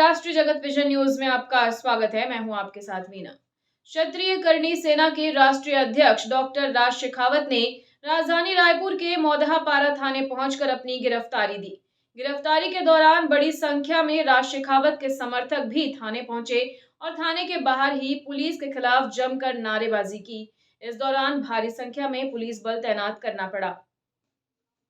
राष्ट्रीय जगत vision news में आपका स्वागत है। मैं हूं आपके साथ मीना। क्षत्रिय करनी सेना के राष्ट्रीय अध्यक्ष डॉक्टर राज शेखावत ने राजधानी रायपुर के मोदहापारा थाने पहुंचकर अपनी गिरफ्तारी दी। गिरफ्तारी के दौरान बड़ी संख्या में राज शेखावत के समर्थक भी थाने पहुंचे और थाने के बाहर ही पुलिस के खिलाफ जमकर नारेबाजी की। इस दौरान भारी संख्या में पुलिस बल तैनात करना पड़ा।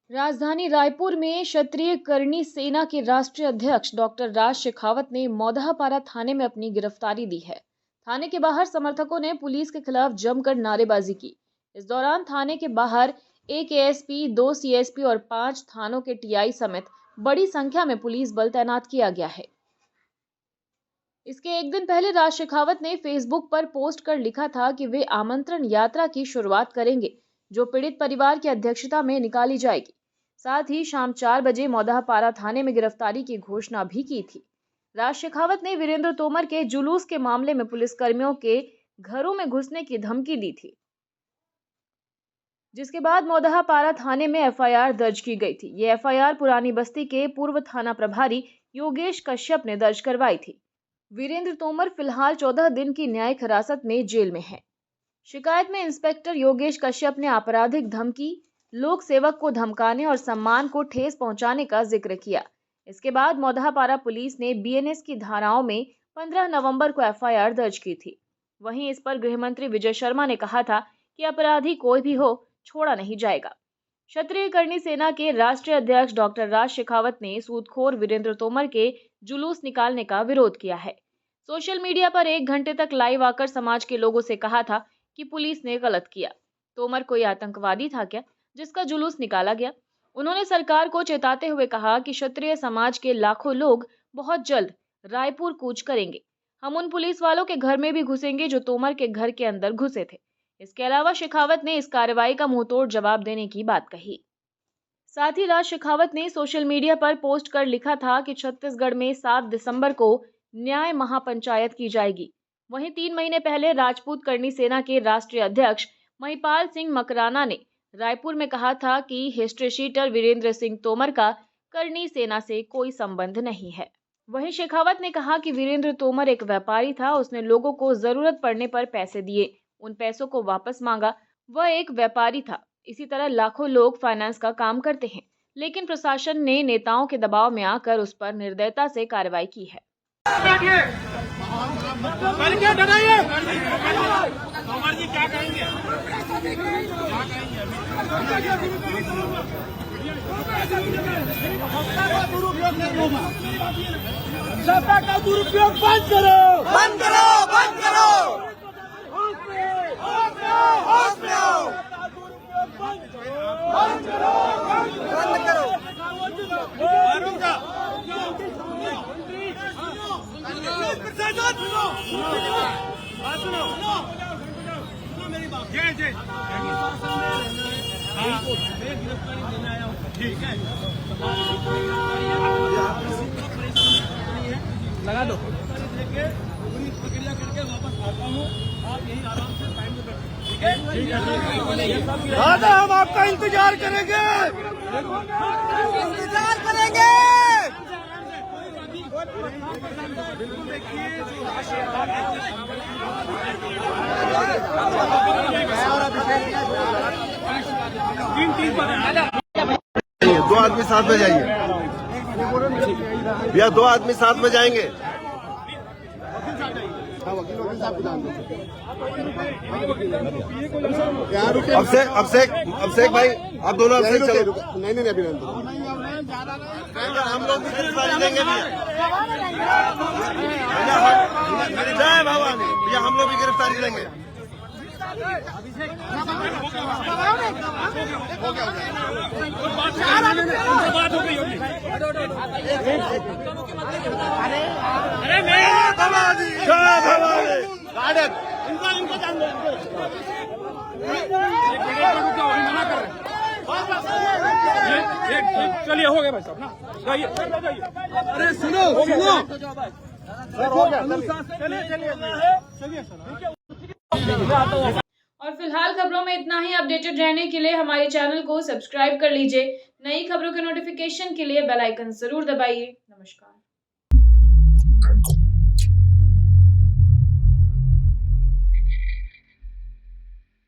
राजधानी रायपुर में क्षत्रिय करनी सेना के राष्ट्रीय अध्यक्ष डॉक्टर राज शेखावत ने मोदहापारा थाने में अपनी गिरफ्तारी दी है। थाने के बाहर समर्थकों ने पुलिस के खिलाफ जमकर नारेबाजी की। इस दौरान थाने के बाहर एक एएसपी, 2 सीएसपी और 5 थानों के टीआई समेत बड़ी संख्या में पुलिस बल तैनात किया गया है। इसके एक दिन पहले राज शेखावत ने फेसबुक पर पोस्ट कर लिखा था कि वे आमंत्रण यात्रा की शुरुआत करेंगे, जो पीड़ित परिवार की अध्यक्षता में निकाली जाएगी। साथ ही शाम 4 बजे मोदहापारा थाने में गिरफ्तारी की घोषणा भी की थी। राज शेखावत ने वीरेंद्र तोमर के जुलूस के मामले में पुलिसकर्मियों के घरों में घुसने की धमकी दी थी, जिसके बाद मोदहापारा थाने में एफआईआर दर्ज की गई थी। ये एफआईआर पुरानी बस्ती के पूर्व थाना प्रभारी योगेश कश्यप ने दर्ज करवाई थी। वीरेंद्र तोमर फिलहाल 14 दिन की न्यायिक हिरासत में जेल में है। शिकायत में इंस्पेक्टर योगेश कश्यप ने आपराधिक धमकी, लोक सेवक को धमकाने और सम्मान को ठेस पहुंचाने का जिक्र किया। इसके बाद मोदहापारा पुलिस ने बीएनएस की धाराओं में 15 नवंबर को एफआईआर दर्ज की थी। वहीं इस पर गृह मंत्री विजय शर्मा ने कहा था कि अपराधी कोई भी हो, छोड़ा नहीं जाएगा। क्षत्रिय करनी सेना के राष्ट्रीय अध्यक्ष डॉक्टर राज शेखावत ने सूदखोर वीरेंद्र तोमर के जुलूस निकालने का विरोध किया है। सोशल मीडिया पर 1 घंटे तक लाइव आकर समाज के लोगों से कहा था कि पुलिस ने गलत किया। तोमर कोई आतंकवादी था क्या, जिसका जुलूस निकाला गया? उन्होंने सरकार को चेताते हुए कहा कि क्षत्रिय समाज के लाखों लोग बहुत जल्द रायपुर कूच करेंगे। हम उन पुलिस वालों के घर में भी घुसेंगे जो तोमर के घर के अंदर घुसे थे। इसके अलावा शेखावत ने इस कार्रवाई का मुंहतोड़ जवाब देने की बात कही। साथ ही राज शेखावत ने सोशल मीडिया पर पोस्ट कर लिखा था कि छत्तीसगढ़ में 7 दिसंबर को न्याय महापंचायत की जाएगी। वहीं 3 महीने पहले राजपूत करनी सेना के राष्ट्रीय अध्यक्ष महिपाल सिंह मकराना ने रायपुर में कहा था कि हिस्ट्री शीटर वीरेंद्र सिंह तोमर का करनी सेना से कोई संबंध नहीं है। वहीं शेखावत ने कहा कि वीरेंद्र तोमर एक व्यापारी था, उसने लोगों को जरूरत पड़ने पर पैसे दिए, उन पैसों को वापस मांगा। वह एक व्यापारी था। इसी तरह लाखों लोग फाइनेंस का काम करते हैं, लेकिन प्रशासन ने नेताओं के दबाव में आकर उस पर निर्दयता से कार्रवाई की है। तोमर जी क्या कहेंगे? सत्ता का दुरुपयोग बंद करो, बंद करो, बंद करो। होश में आओ, बंद करो, बंद करो। जय जय गिरफ्तारी देने आया हूँ, ठीक है, लगा दो। पूरी प्रक्रिया करके वापस आता हूँ, आप यही आराम से टाइम में बैठो, ठीक है? दादा हम आपका इंतजार करेंगे, इंतजार करेंगे। बिल्कुल देखिए, 2 आदमी साथ में जाइए भैया, 2 आदमी साथ में जाएंगे। अभिषेक भाई, आप दोनों अभिषेक चलो। नहीं अभिनंदन, हम लोग भी गिरफ्तारी देंगे भैया। जय भवानी भैया, हम लोग भी गिरफ्तारी देंगे। अरे भवानी, जय भवानी। इनको जान दो, चलिए हो गया भाई साहब ना, जाइए। अरे सुनो, और फिलहाल खबरों में इतना ही। अपडेटेड रहने के लिए हमारे चैनल को सब्सक्राइब कर लीजिए। नई खबरों के नोटिफिकेशन के लिए बेल आइकन जरूर दबाइए। नमस्कार।